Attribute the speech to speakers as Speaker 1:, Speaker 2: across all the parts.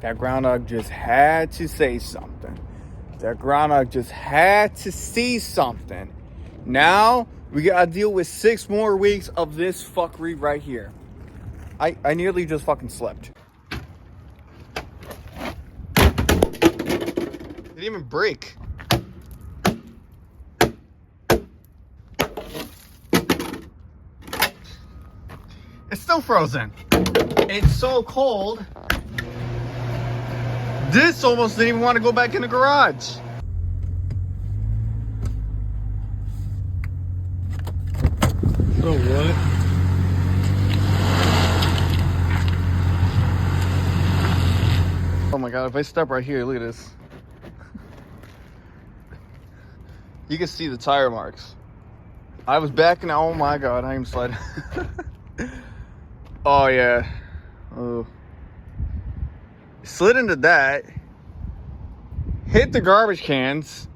Speaker 1: That groundhog just had to say something. That groundhog just had to see something. Now we gotta deal with 6 more weeks of this fuckery right here. I nearly just fucking slept. Didn't even break. It's still frozen. It's so cold. This almost didn't even want to go back in the garage.
Speaker 2: So what?
Speaker 1: Oh my god, if I step right here, look at this. You can see the tire marks. I was backing out. Oh my god, I am sliding. Oh yeah. Oh. Slid into that. Hit the garbage cans.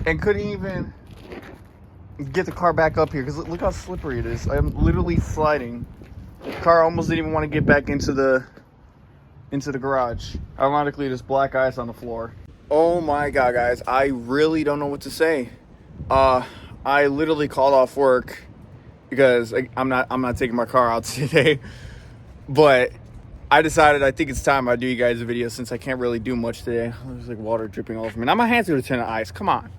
Speaker 1: And couldn't even get the car back up here. Because look how slippery it is. I'm literally sliding. The car almost didn't even want to get back into the garage. Ironically, there's black ice on the floor. Oh my god, guys. I really don't know what to say. I literally called off work because I'm not taking my car out today. But I decided I think it's time I do you guys a video since I can't really do much today. There's like water dripping all over me. Now my hands are gonna turn to ice. Come on.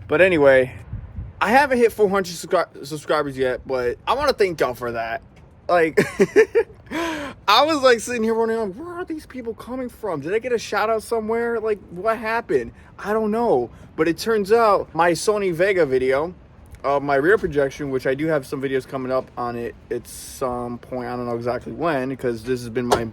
Speaker 1: But anyway, I haven't hit 400 subscribers yet, but I want to thank y'all for that. Like, I was like sitting here wondering, where are these people coming from? Did I get a shout out somewhere? Like, what happened? I don't know. But it turns out my Sony Vega video of my rear projection, which I do have some videos coming up on it at some point. I don't know exactly when, because this has been my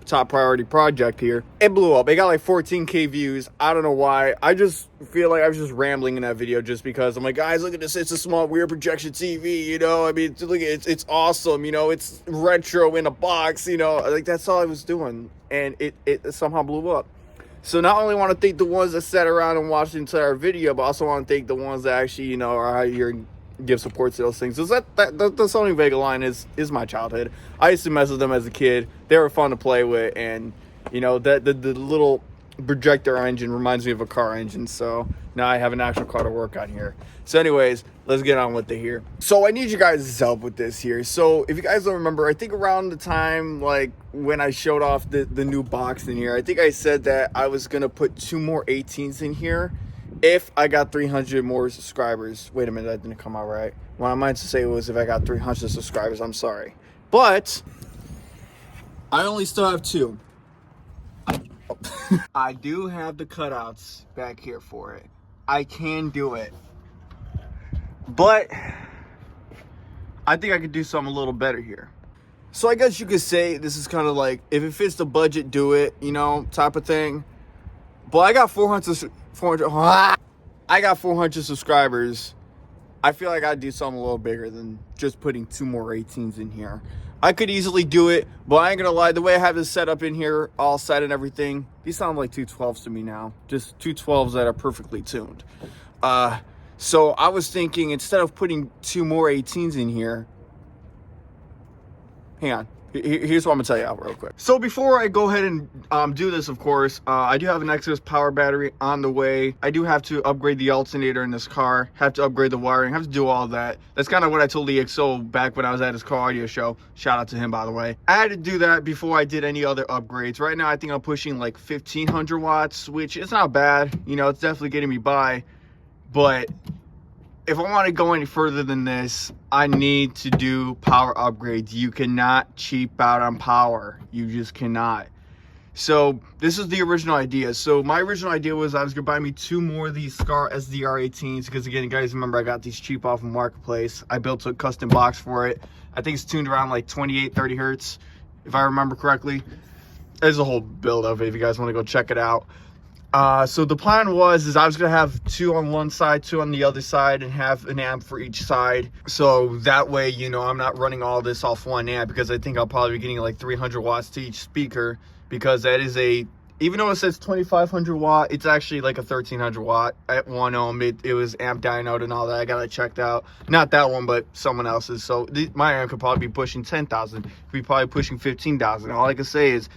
Speaker 1: top priority project here. It blew up. It got like 14K views. I don't know why. I just feel like I was just rambling in that video just because I'm like, guys, look at this. It's a small rear projection TV, you know? I mean, look at it. It's awesome, you know? It's retro in a box, you know? Like, that's all I was doing. And it somehow blew up. So not only want to thank the ones that sat around and watched the entire video, but also want to thank the ones that actually, you know, are out here and give support to those things. So the Sony Vega line is my childhood. I used to mess with them as a kid. They were fun to play with, and you know, the little projector engine reminds me of a car engine. So now I have an actual car to work on here. So anyways, let's get on with it here. So I need you guys' help with this here. So if you guys don't remember, I think around the time like when I showed off the new box in here, I think I said that I was gonna put 2 more 18s in here if I got 300 more subscribers. Wait a minute, that didn't come out right. What I meant to say was if I got 300 subscribers. I'm sorry, but I only still have 2. I do have the cutouts back here for it. I can do it, but I think I could do something a little better here. So I guess you could say this is kind of like, if it fits the budget, do it, you know, type of thing. But I got 400 subscribers. I feel like I'd do something a little bigger than just putting 2 more 18s in here. I could easily do it, but I ain't gonna lie, the way I have this set up in here, all set and everything, these sound like 212s to me now. Just 212s that are perfectly tuned. So I was thinking, instead of putting 2 more 18s in here, hang on. Here's what I'm gonna tell you out real quick. So before I go ahead and do this, of course, I do have an excess power battery on the way. I do have to upgrade the alternator in this car, have to upgrade the wiring, have to do all that. That's kind of what I told EXO back when I was at his car audio show. Shout out to him, by the way. I had to do that before I did any other upgrades. Right now, I think I'm pushing like 1500 watts, which is not bad. You know, it's definitely getting me by. But if I want to go any further than this, I need to do power upgrades. You cannot cheap out on power. You just cannot. So this is the original idea. So my original idea was I was going to buy me 2 more of these Scar SDR18s. Because again, guys, remember I got these cheap off of Marketplace. I built a custom box for it. I think it's tuned around like 28, 30 hertz, if I remember correctly. There's a whole build of it if you guys want to go check it out. So the plan was I was gonna have 2 on one side, 2 on the other side, and have an amp for each side. So that way, you know, I'm not running all this off 1 amp, because I think I'll probably be getting like 300 watts to each speaker, because that is even though it says 2500 watt, it's actually like a 1300 watt at 1 ohm. It was amp dynoed and all that. I got it checked out. Not that one, but someone else's. So my amp could probably be pushing 10,000. Could be probably pushing 15,000. All I can say is,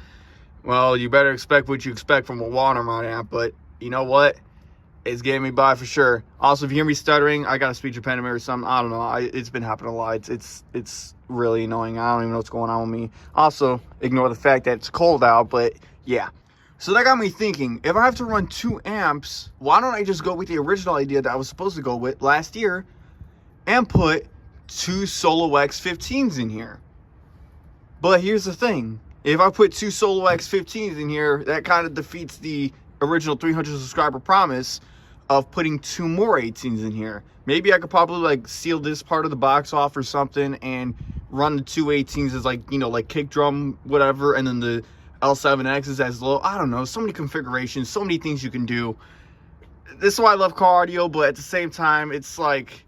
Speaker 1: well, you better expect what you expect from a water mount amp, but you know what? It's getting me by for sure. Also, if you hear me stuttering, I got a speech impediment or something. I don't know. It's been happening a lot. It's really annoying. I don't even know what's going on with me. Also, ignore the fact that it's cold out, but yeah. So that got me thinking, if I have to run 2 amps, why don't I just go with the original idea that I was supposed to go with last year and put 2 Solo X15s in here? But here's the thing. If I put 2 Solo X15s in here, that kind of defeats the original 300 subscriber promise of putting 2 more 18s in here. Maybe I could probably like seal this part of the box off or something and run the 2 18s as like, you know, like kick drum, whatever, and then the L7Xs as low. I don't know. So many configurations, so many things you can do. This is why I love car audio, but at the same time, it's like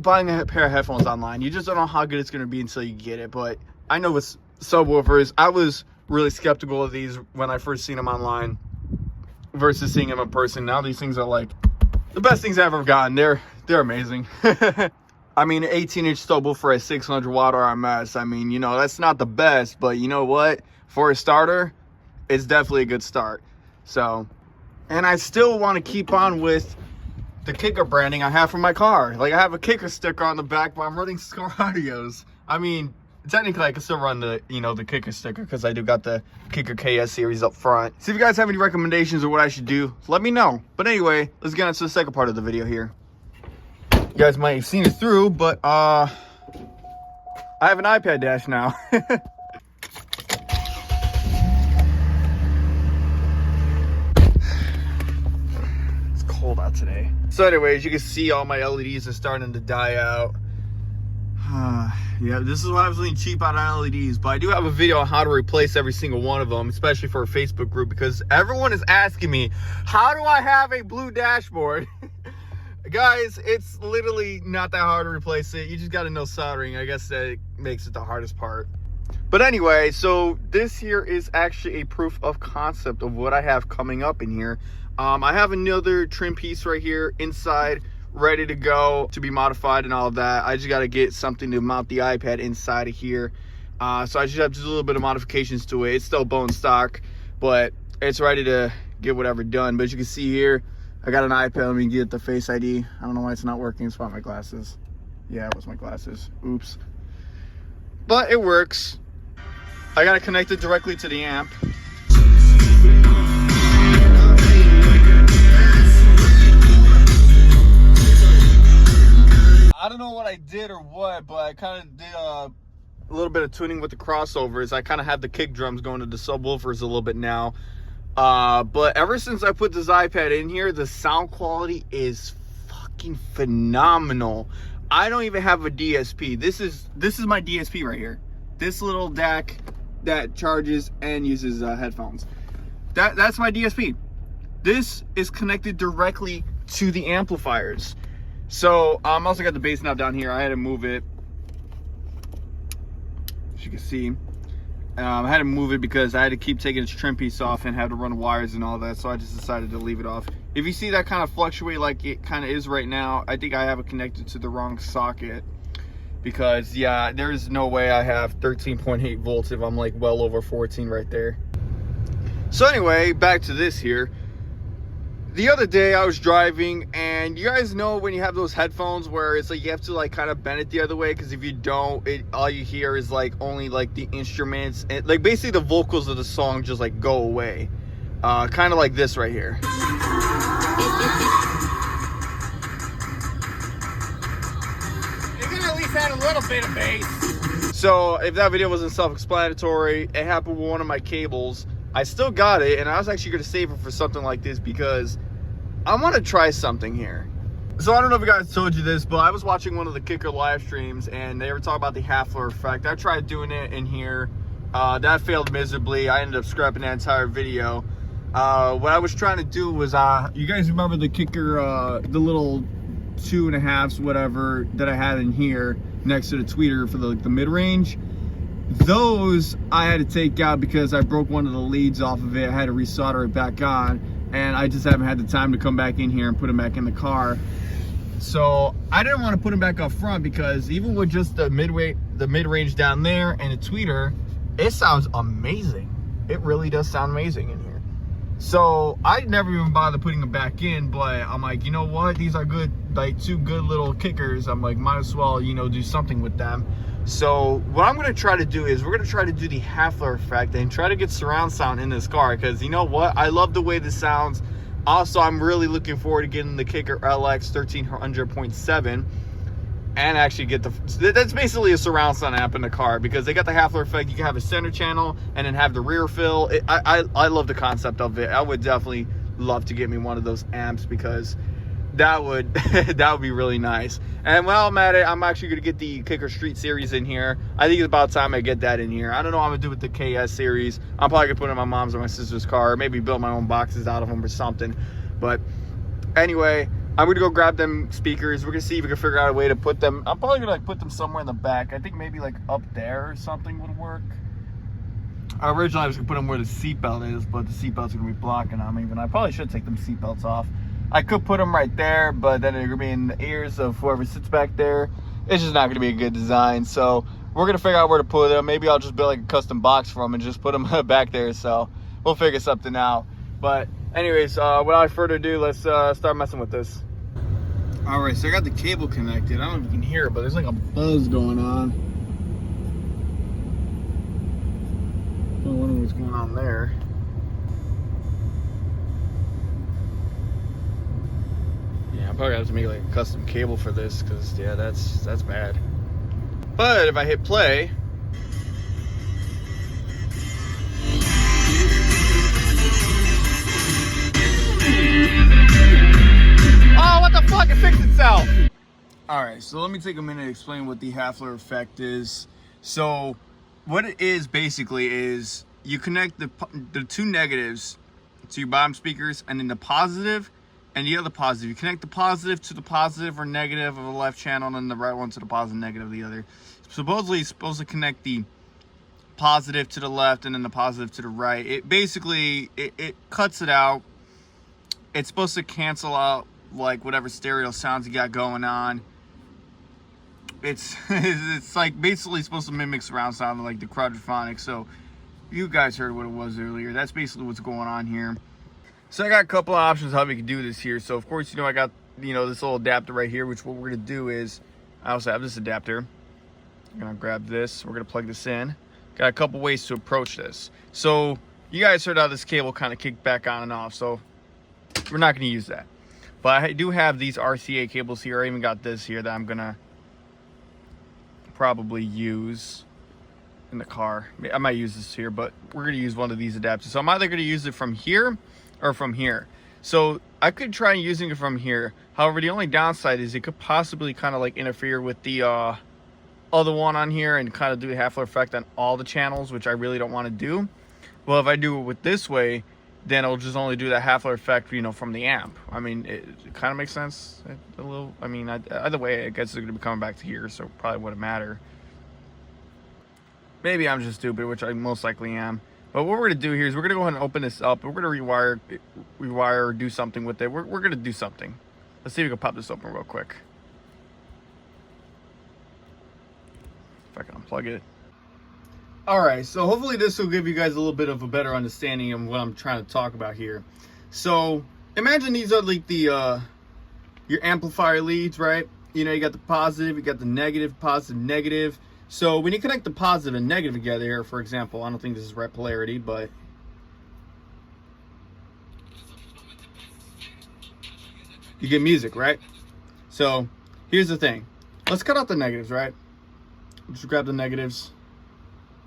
Speaker 1: buying a pair of headphones online. You just don't know how good it's going to be until you get it. But I know with subwoofers, I was really skeptical of these when I first seen them online versus seeing them in person. Now these things are like the best things I've ever gotten. They're amazing. I mean, an 18-inch subwoofer at 600 watt RMS. I mean, you know, that's not the best, but you know what? For a starter, it's definitely a good start. So, and I still want to keep on with the kicker branding I have for my car. Like, I have a kicker sticker on the back, but I'm running Score Audios. I mean, technically I can still run the, you know, the kicker sticker because I do got the kicker KS series up front. So if you guys have any recommendations of what I should do, let me know. But anyway, let's get into the second part of the video here. You guys might have seen it through, but I have an iPad dash now. It's cold out today. So anyways, you can see all my LEDs are starting to die out. Yeah, this is why I was really cheap out on LEDs, but I do have a video on how to replace every single one of them, especially for a Facebook group, because everyone is asking me, how do I have a blue dashboard? Guys, it's literally not that hard to replace it. You just got to know soldering. I guess that makes it the hardest part. But anyway, so this here is actually a proof of concept of what I have coming up in here. I have another trim piece right here inside, ready to go to be modified and all of that. I just got to get something to mount the iPad inside of here. So I just have to do a little bit of modifications to it. It's still bone stock, but it's ready to get whatever done. But as you can see here, I got an iPad. Let me get the Face ID. I don't know why it's not working. It's about my glasses. Yeah, it was my glasses. Oops. But it works. I got it connected directly to the amp. I don't know what I did or what, but I kind of did a little bit of tuning with the crossovers. I kind of have the kick drums going to the subwoofers a little bit now. But ever since I put this iPad in here, the sound quality is fucking phenomenal. I don't even have a DSP. This is my DSP right here. This little DAC that charges and uses headphones. That's my DSP. This is connected directly to the amplifiers. So I also got the bass knob down here. I had to move it, as you can see. I had to move it because I had to keep taking its trim piece off and had to run wires and all that, so I just decided to leave it off. If you see that kind of fluctuate like it kind of is right now, I think I have it connected to the wrong socket, because yeah, there's no way I have 13.8 volts if I'm like well over 14 right there. So anyway, back to this here. The other day I was driving, and you guys know when you have those headphones where it's like you have to like kind of bend it the other way, because if you don't, all you hear is like only like the instruments and like basically the vocals of the song just like go away, kind of like this right here. You're gonna at least add a little bit of bass. So if that video wasn't self-explanatory, it happened with one of my cables. I still got it, and I was actually going to save it for something like this because I want to try something here. So I don't know if you guys told you this, but I was watching one of the Kicker live streams, and they were talking about the Hafler effect. I tried doing it in here. That failed miserably. I ended up scrapping that entire video. What I was trying to do was, you guys remember the Kicker, the little 2.5s, whatever, that I had in here next to the tweeter for the mid-range? Those I had to take out because I broke one of the leads off of it. I had to resolder it back on, and I just haven't had the time to come back in here and put them back in the car. So I didn't want to put them back up front, because even with just the mid-range down there and the tweeter, it sounds amazing. it really does sound amazing in here. So I never even bothered putting them back in, but I'm like, you know what? These are good, like 2 good little kickers. I'm like, might as well, you know, do something with them. So what I'm gonna try to do is we're gonna try to do the Hafler effect and try to get surround sound in this car, because you know what? I love the way this sounds. Also, I'm really looking forward to getting the Kicker LX 1300.7 and actually get that's basically a surround sound amp in the car, because they got the Hafler effect. You can have a center channel and then have the rear fill. I love the concept of it. I would definitely love to get me one of those amps, because that would that would be really nice. And while I'm at it, I'm actually gonna get the Kicker Street Series in here. I think it's about time I get that in here. I don't know what I'm gonna do with the KS Series. I'm probably gonna put it in my mom's or my sister's car, or maybe build my own boxes out of them or something. But anyway, I'm gonna go grab them speakers. We're gonna see if we can figure out a way to put them. I'm probably gonna like put them somewhere in the back. I think maybe like up there or something would work. Originally I was gonna put them where the seatbelt is, but the seatbelt's gonna be blocking on me. And I probably should take them seatbelts off. I could put them right there, but then they're gonna be in the ears of whoever sits back there. It's just not gonna be a good design. So we're gonna figure out where to put them. Maybe I'll just build like a custom box for them and just put them back there. So we'll figure something out. But anyways, without further ado, let's start messing with this. All right, so I got the cable connected. I don't know if you can hear it, but there's like a buzz going on. I wonder what's going on there. Yeah, I probably have to make like a custom cable for this, because yeah, that's bad. But if I hit play, oh, what the fuck? It fixed itself. All right, so let me take a minute to explain what the Hafler effect is. So what it is basically is you connect the 2 negatives to your bottom speakers, and then the positive and the other positive. You connect the positive to the positive or negative of the left channel, and then the right one to the positive and negative of the other. Supposedly it's supposed to connect the positive to the left and then the positive to the right. It basically, it cuts it out. It's supposed to cancel out like whatever stereo sounds you got going on. It's like basically supposed to mimic surround sound like the quadraphonic. So you guys heard what it was earlier. That's basically what's going on here. So I got a couple of options how we can do this here. So of course, you know, I got, you know, this little adapter right here, which what we're gonna do is I also have this adapter. I'm gonna grab this, we're gonna plug this in. Got a couple ways to approach this. So you guys heard how this cable kind of kicked back on and off, so we're not gonna use that. But I do have these RCA cables here. I even got this here that I'm gonna probably use in the car. I might use this here, but we're gonna use one of these adapters. So I'm either gonna use it from here or from here. So I could try using it from here. However, the only downside is it could possibly kind of like interfere with the other one on here and kind of do the Hafler effect on all the channels, which I really don't want to do. Well, if I do it with this way, then it'll just only do the Hafler effect, you know, from the amp. I mean, it kind of makes sense a little. I mean, either way, I guess it's going to be coming back to here, so it probably wouldn't matter. Maybe I'm just stupid, which I most likely am. But what we're going to do here is we're going to go ahead and open this up. We're going to rewire or do something with it. We're going to do something. Let's see if we can pop this open real quick. If I can unplug it. Alright, so hopefully this will give you guys a little bit of a better understanding of what I'm trying to talk about here. So, imagine these are like the, your amplifier leads, right? You know, you got the positive, you got the negative, positive, negative. So, when you connect the positive and negative together here, for example, I don't think this is right polarity, but you get music, right? So, here's the thing. Let's cut out the negatives, right? Just grab the negatives.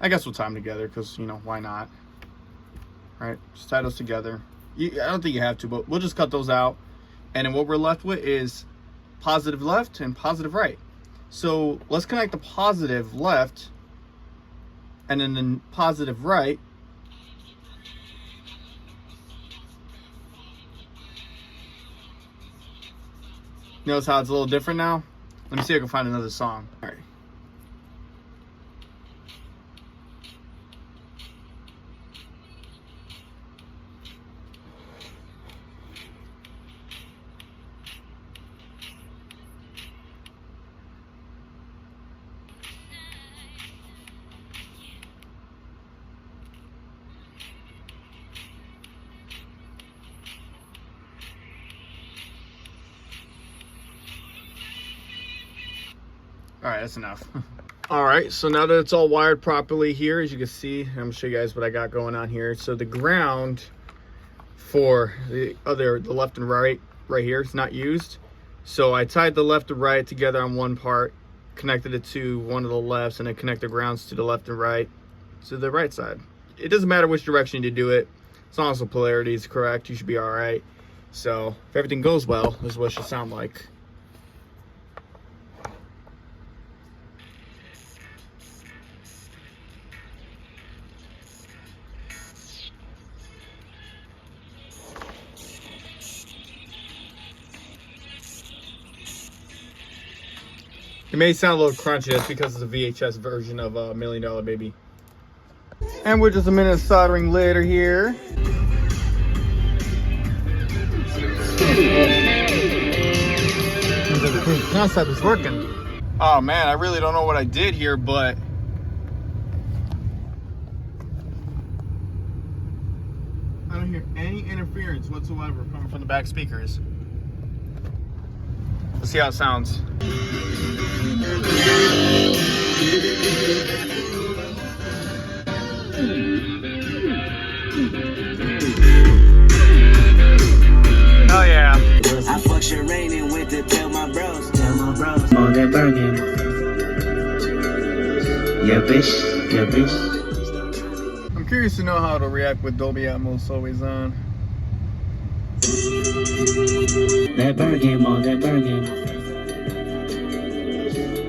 Speaker 1: I guess we'll tie them together because, you know, why not? Right? Just tie those together. I don't think you have to, but we'll just cut those out. And then what we're left with is positive left and positive right. So let's connect the positive left and then the positive right. Notice how it's a little different now? Let me see if I can find another song. All right. All right, that's enough. All right, so now that it's all wired properly here, as you can see, I'm gonna show you guys what I got going on here. So the ground for the left and right here is not used. So I tied the left and right together on one part, connected it to one of the lefts, and then connect the grounds to the left and right to the right side. It doesn't matter which direction you do it. As long as the polarity is correct, you should be all right. So if everything goes well, this is what it should sound like. It may sound a little crunchy, that's because it's a VHS version of $1 Million Baby. And we're just a minute of soldering later here. The concept is working. Oh man, I really don't know what I did here, but I don't hear any interference whatsoever coming from the back speakers. Let's see how it sounds. Oh yeah.
Speaker 3: I fuck your rain and went to tell my bros on that burning. Yeah, bitch.
Speaker 1: I'm curious to know how it'll react with Dolby Atmos always on.
Speaker 3: That burning on that burning.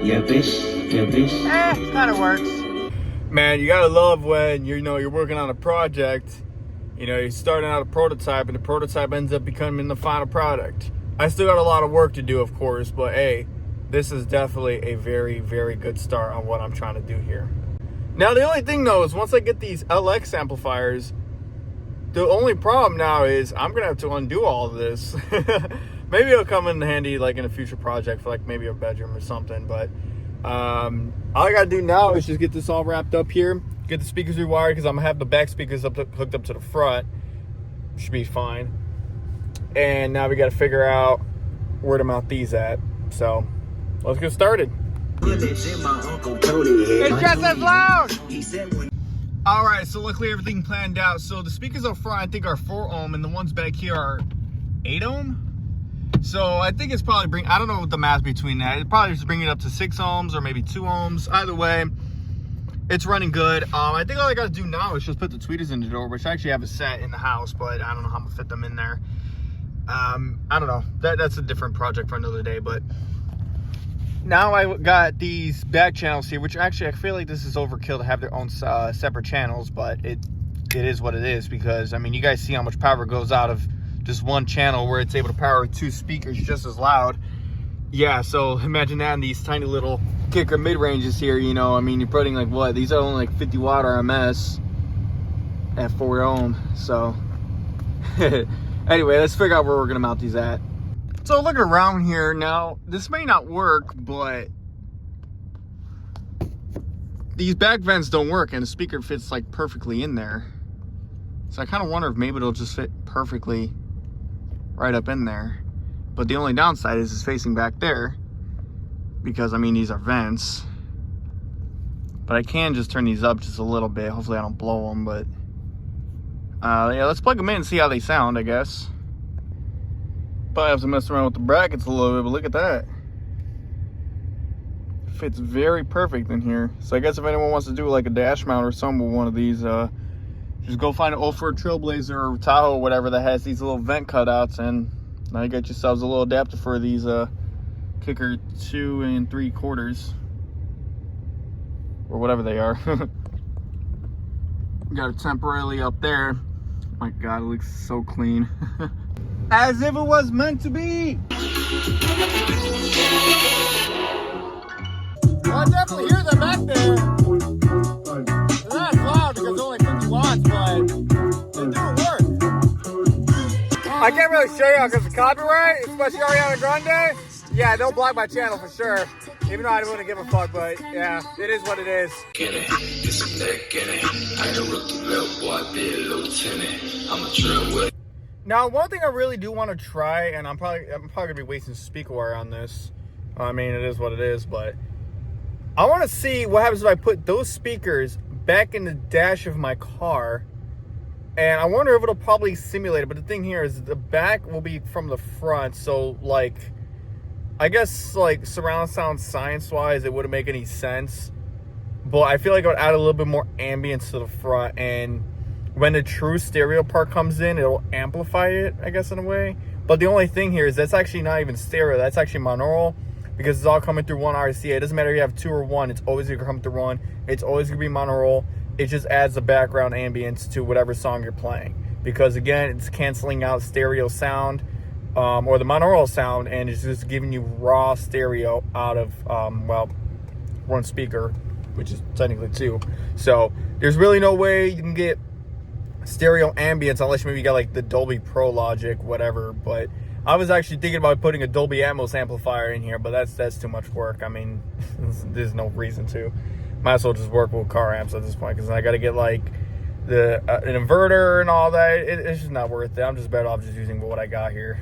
Speaker 3: Yeah, bitch.
Speaker 1: Kind of works. Man, you gotta love when you're working on a project. You're starting out a prototype, and the prototype ends up becoming the final product. I still got a lot of work to do, of course, but hey, this is definitely a very, very good start on what I'm trying to do here. Now, the only thing, though, is once I get these LX amplifiers, the only problem now is I'm going to have to undo all of this. Maybe it'll come in handy, like, in a future project for, like, maybe a bedroom or something, but all I got to do now is just get this all wrapped up here. Get the speakers rewired because I'm going to have the back speakers hooked up to the front. Should be fine. And now we got to figure out where to mount these at. So, let's get started. It's just as loud! Alright, so luckily everything planned out. So the speakers up front I think are 4 ohm and the ones back here are 8 ohm. So I think it's probably I don't know what the math between that. It probably just bring it up to 6 ohms or maybe 2 ohms. Either way, it's running good. I think all I got to do now is just put the tweeters in the door, which I actually have a set in the house, but I don't know how I'm gonna fit them in there. I don't know. That's a different project for another day, but now I got these back channels here, which actually I feel like this is overkill to have their own separate channels, but it is what it is because, I mean, you guys see how much power goes out of just one channel where it's able to power 2 speakers just as loud. Yeah, so imagine that in these tiny little kicker mid-ranges here, I mean, you're putting like what? These are only like 50 watt RMS at 4 ohm, so anyway, let's figure out where we're gonna mount these at. So looking around here now, this may not work, but these back vents don't work and the speaker fits like perfectly in there. So I kind of wonder if maybe it'll just fit perfectly right up in there. But the only downside is it's facing back there because, I mean, these are vents. But I can just turn these up just a little bit. Hopefully I don't blow them, but yeah, let's plug them in and see how they sound, I guess. Probably have to mess around with the brackets a little bit, but look at that. Fits very perfect in here. So I guess if anyone wants to do like a dash mount or something with one of these, just go find an Ford Trailblazer or Tahoe or whatever that has these little vent cutouts, and now you got yourselves a little adapter for these kicker 2 3/4 or whatever they are. Got it temporarily up there. My God, it looks so clean. As if it was meant to be. Well, I definitely hear them back there. They're not as loud because they're only 50 watts, but they do work. I can't really show you because of copyright, especially Ariana Grande. Yeah, they'll block my channel for sure. Even though I don't want to give a fuck, but yeah, it is what it is. Now, one thing I really do want to try, and I'm probably gonna be wasting speaker wire on this. I mean, it is what it is, but I want to see what happens if I put those speakers back in the dash of my car. And I wonder if it'll probably simulate it. But the thing here is the back will be from the front. So, like, I guess, like, surround sound science-wise, it wouldn't make any sense. But I feel like it would add a little bit more ambience to the front. And when the true stereo part comes in, it'll amplify it, I guess, in a way. But the only thing here is that's actually not even stereo. That's actually monaural, because it's all coming through one RCA. It doesn't matter if you have two or one. It's always going to come through one. It's always going to be monaural. It just adds the background ambience to whatever song you're playing. Because, again, it's canceling out stereo sound or the monaural sound, and it's just giving you raw stereo out of, well, one speaker, which is technically two. So there's really no way you can get stereo ambience unless maybe you got like the Dolby Pro Logic, whatever. But I was actually thinking about putting a Dolby Atmos amplifier in here, but that's too much work. I mean, there's no reason to. Might as well just work with car amps at this point, because I got to get like the an inverter and all that. It's just not worth it. I'm just better off just using what I got here.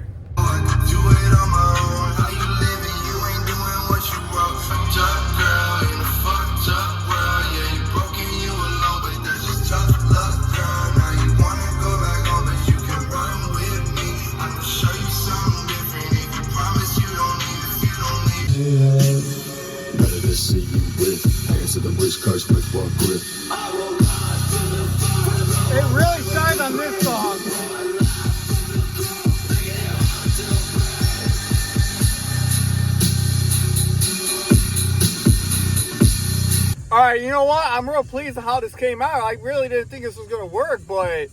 Speaker 1: It really shines on this song. Alright, you know what? I'm real pleased with how this came out. I really didn't think this was going to work, but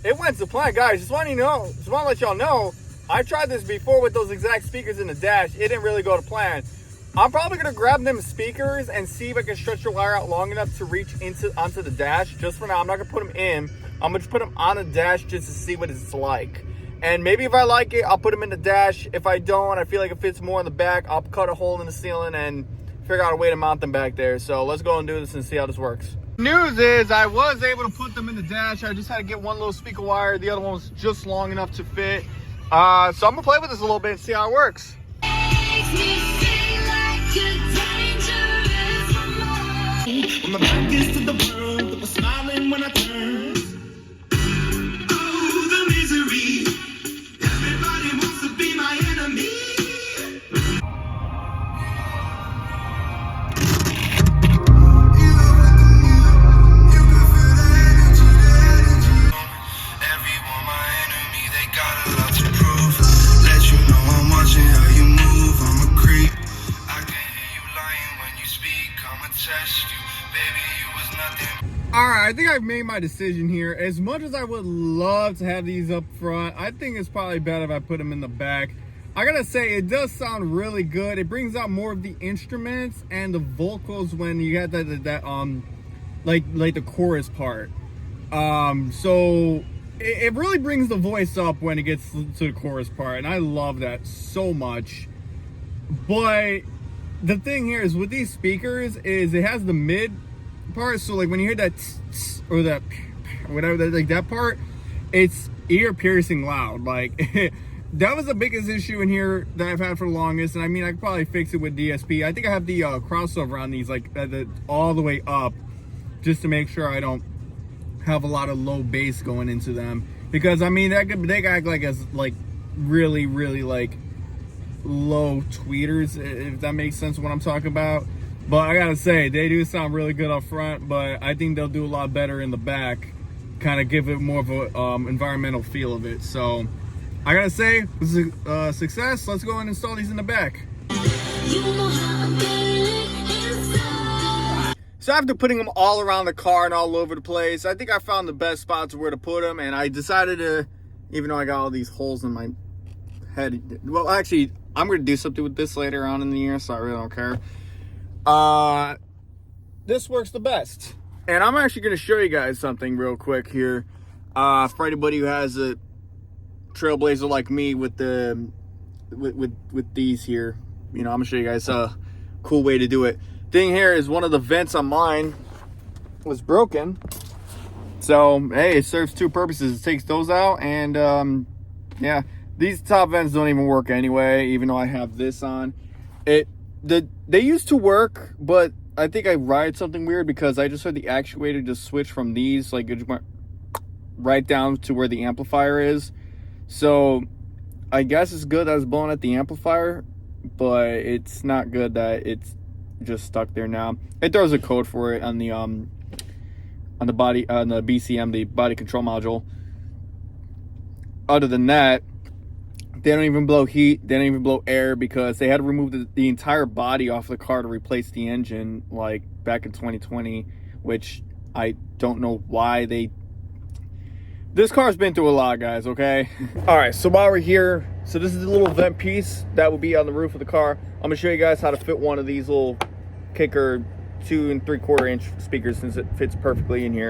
Speaker 1: it went to plan. Guys, just want to let y'all know, I tried this before with those exact speakers in the dash. It didn't really go to plan. I'm probably going to grab them speakers and see if I can stretch the wire out long enough to reach onto the dash. Just for now, I'm not going to put them in. I'm going to just put them on the dash just to see what it's like. And maybe if I like it, I'll put them in the dash. If I don't, I feel like it fits more in the back, I'll cut a hole in the ceiling and figure out a way to mount them back there. So let's go and do this and see how this works. News is I was able to put them in the dash. I just had to get one little speaker wire. The other one was just long enough to fit. So I'm going to play with this a little bit and see how it works.
Speaker 3: When my back is to the world, I was smiling when I turned. Oh, the misery. Everybody wants to be my enemy. Everyone my enemy, they got a lot to prove. Let you know I'm watching how you move, I'm a creep. I can hear you lying when you speak, I'ma test you. Baby, you was nothing.
Speaker 1: Alright, I think I've made my decision here. As much as I would love to have these up front, I think it's probably better if I put them in the back. I gotta say, it does sound really good. It brings out more of the instruments and the vocals when you got like the chorus part. So it really brings the voice up when it gets to the chorus part, and I love that so much. But the thing here is with these speakers is it has the mid part, so like when you hear that or that whatever, like that part, it's ear piercing loud. Like that was the biggest issue in here that I've had for the longest, and I mean I could probably fix it with DSP. I think I have the crossover on these like all the way up, just to make sure I don't have a lot of low bass going into them, because I mean they could act like as like really like low tweeters, if that makes sense what I'm talking about. But I gotta say, they do sound really good up front, but I think they'll do a lot better in the back, kind of give it more of a environmental feel of it. So I gotta say, this is a success. Let's go and install these in the back. So after putting them all around the car and all over the place, I think I found the best spots where to put them, and I decided to, even though I got all these holes in my head, well actually I'm gonna do something with this later on in the year, so I really don't care. This works the best, and I'm actually gonna show you guys something real quick here, for anybody who has a Trailblazer like me with the with these here. You know, I'm gonna show you guys a cool way to do it. Thing here is one of the vents on mine was broken, so hey, it serves two purposes. It takes those out, and yeah, these top vents don't even work anyway, even though I have this on. They used to work, but I think I wired something weird because I just heard the actuator just switch from these, like, it just went right down to where the amplifier is. So I guess it's good that it's blowing at the amplifier, but it's not good that it's just stuck there now. It throws a code for it on the body, on the BCM, the body control module. Other than that, they don't even blow heat, they don't even blow air, because they had to remove the entire body off the car to replace the engine, like back in 2020, which I don't know why they... This car's been through a lot, guys, okay? All right, so while we're here, so this is the little vent piece that will be on the roof of the car. I'm gonna show you guys how to fit one of these little kicker 2 3/4 inch speakers, since it fits perfectly in here.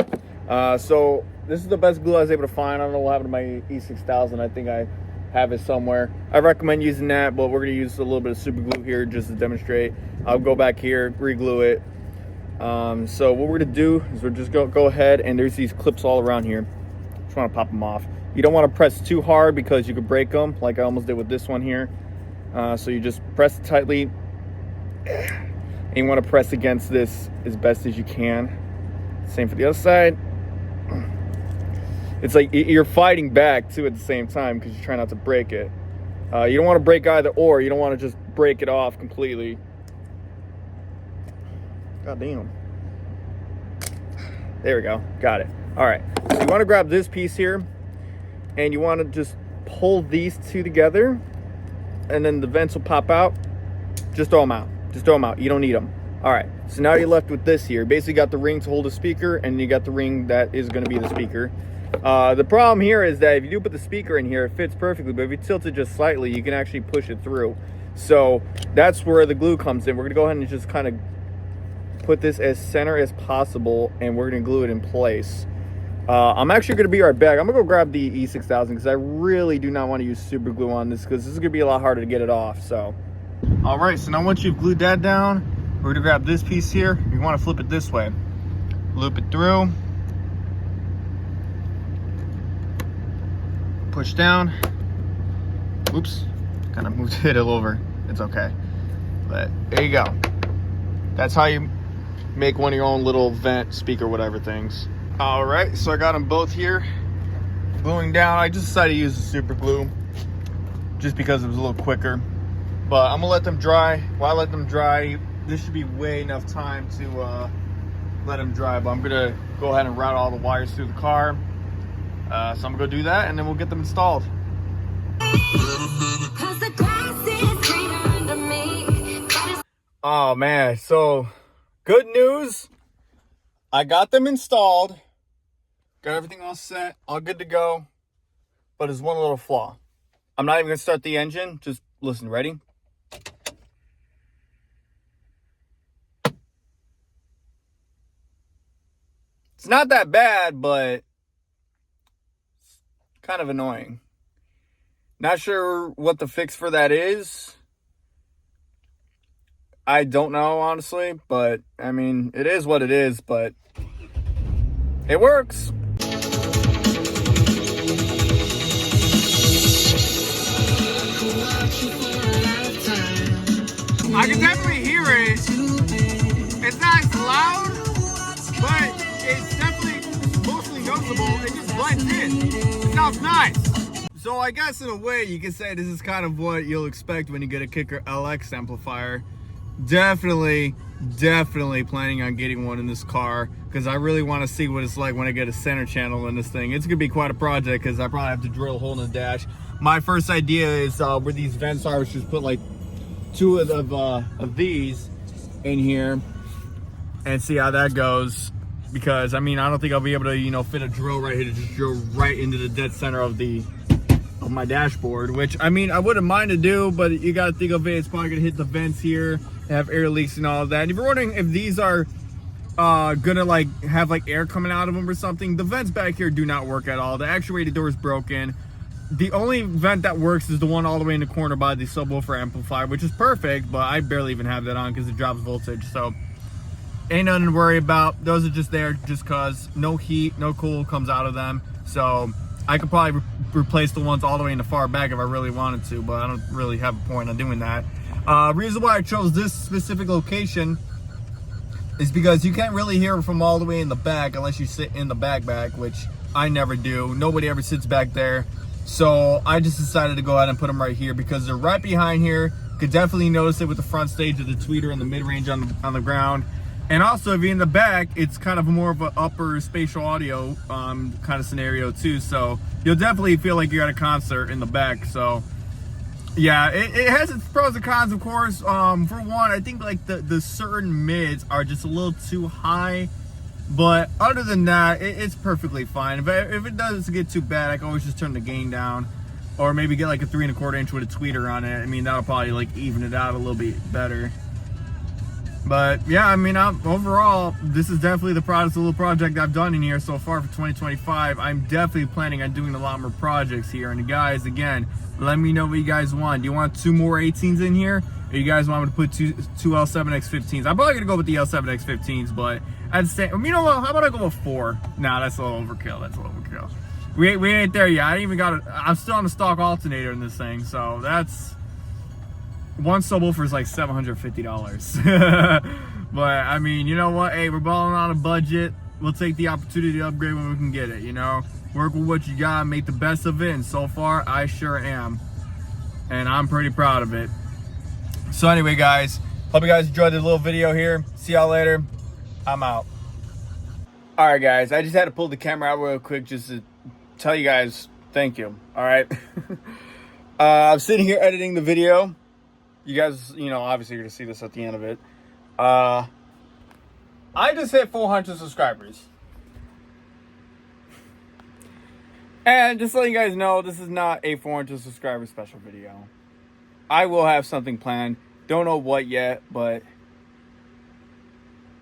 Speaker 1: So this is the best glue I was able to find. I don't know what happened to my E6000. I think I have it somewhere. I recommend using that, but we're gonna use a little bit of super glue here just to demonstrate. I'll go back here, re-glue it. So what we're gonna do is we're just go ahead, and there's these clips all around here. Just want to pop them off. You don't want to press too hard because you could break them, like I almost did with this one here. So you just press it tightly, and you want to press against this as best as you can. Same for the other side. It's like you're fighting back too at the same time because you're trying not to break it. You don't want to break either or. You don't want to just break it off completely. God damn. There we go. Got it. All right. So you want to grab this piece here, and you want to just pull these two together, and then the vents will pop out. Just throw them out. Just throw them out. You don't need them. All right. So now you're left with this here. Basically got the ring to hold the speaker, and you got the ring that is going to be the speaker. The problem here is that if you do put the speaker in here, it fits perfectly, but if you tilt it just slightly, you can actually push it through. So that's where the glue comes in. We're gonna go ahead and just kind of put this as center as possible, and we're gonna glue it in place. I'm actually gonna be right back. I'm gonna go grab the E6000 because I really do not want to use super glue on this, because this is gonna be a lot harder to get it off. So all right, so now once you've glued that down, we're gonna grab this piece here. You want to flip it this way, loop it through, push down. Oops, kind of moved it over. It's okay, but there you go. That's how you make one of your own little vent speaker whatever things. All right, so I got them both here gluing down. I just decided to use the super glue just because it was a little quicker, but I'm gonna let them dry. While I let them dry, this should be way enough time to let them dry, but I'm gonna go ahead and route all the wires through the car. So I'm gonna go do that, and then we'll get them installed. Oh man, so good news. I got them installed. Got everything all set, all good to go. But there's one little flaw. I'm not even gonna start the engine. Just listen, ready? It's not that bad, but kind of annoying. Not sure what the fix for that is. I don't know, honestly, but I mean, it is what it is, but it works. I can definitely hear it. It's not as loud, but it's definitely mostly noticeable. It just blends in. It sounds nice. So I guess in a way you can say this is kind of what you'll expect when you get a Kicker LX amplifier. Definitely planning on getting one in this car, because I really want to see what it's like when I get a center channel in this thing. It's gonna be quite a project, because I probably have to drill a hole in the dash. My first idea is where these vents are, is just put like 2 of these in here and see how that goes. Because I mean, I don't think I'll be able to, you know, fit a drill right here to just drill right into the dead center of my dashboard, which I mean, I wouldn't mind to do, but you got to think of it, it's probably gonna hit the vents here, have air leaks and all of that. And if you're wondering if these are gonna like have like air coming out of them or something, the vents back here do not work at all. The actuator door is broken. The only vent that works is the one all the way in the corner by the subwoofer amplifier, which is perfect, but I barely even have that on because it drops voltage. So ain't nothing to worry about. Those are just there just cause no heat, no cool comes out of them. So I could probably replace the ones all the way in the far back if I really wanted to, but I don't really have a point on doing that. Reason why I chose this specific location is because you can't really hear from all the way in the back unless you sit in the back, which I never do. Nobody ever sits back there. So I just decided to go ahead and put them right here because they're right behind here. Could definitely notice it with the front stage of the tweeter and the mid-range on the ground. And also, if you're in the back, it's kind of more of an upper spatial audio kind of scenario too. So you'll definitely feel like you're at a concert in the back. So yeah, it has its pros and cons, of course. For one, I think like the certain mids are just a little too high. But other than that, it's perfectly fine. If it doesn't get too bad, I can always just turn the gain down. Or maybe get like a 3 1/4 inch with a tweeter on it. I mean, that'll probably like even it out a little bit better. But yeah, I mean, overall, this is definitely the little project I've done in here so far for 2025. I'm definitely planning on doing a lot more projects here. And guys, again, let me know what you guys want. Do you want 2 more 18s in here? Or you guys want me to put two L7X15s? I'm probably gonna go with the L7X15s, but I'd say, you know what? How about I go with 4? Nah, that's a little overkill. That's a little overkill. We ain't there yet. I ain't even got I'm still on the stock alternator in this thing, so that's one subwoofer is like $750. But I mean, you know what? Hey, we're balling on a budget. We'll take the opportunity to upgrade when we can get it. You know, work with what you got, make the best of it. And so far, I sure am, and I'm pretty proud of it. So anyway, guys, hope you guys enjoyed the little video here. See y'all later. I'm out. All right, guys, I just had to pull the camera out real quick just to tell you guys thank you. All right. I'm sitting here editing the video. You guys, you know, obviously you're gonna see this at the end of it. I just hit 400 subscribers. And just letting you guys know, this is not a 400 subscriber special video. I will have something planned. Don't know what yet, but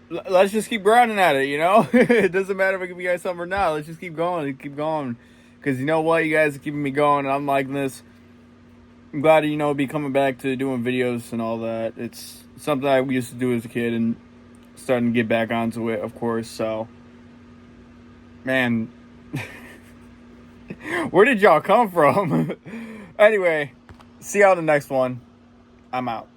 Speaker 1: let's just keep grinding at it, you know? It doesn't matter if I give you guys something or not. Let's just keep going and keep going. Because you know what? You guys are keeping me going, and I'm liking this. I'm glad to, you know, be coming back to doing videos and all that. It's something I used to do as a kid and starting to get back onto it, of course. So, man, where did y'all come from? Anyway, see y'all in the next one. I'm out.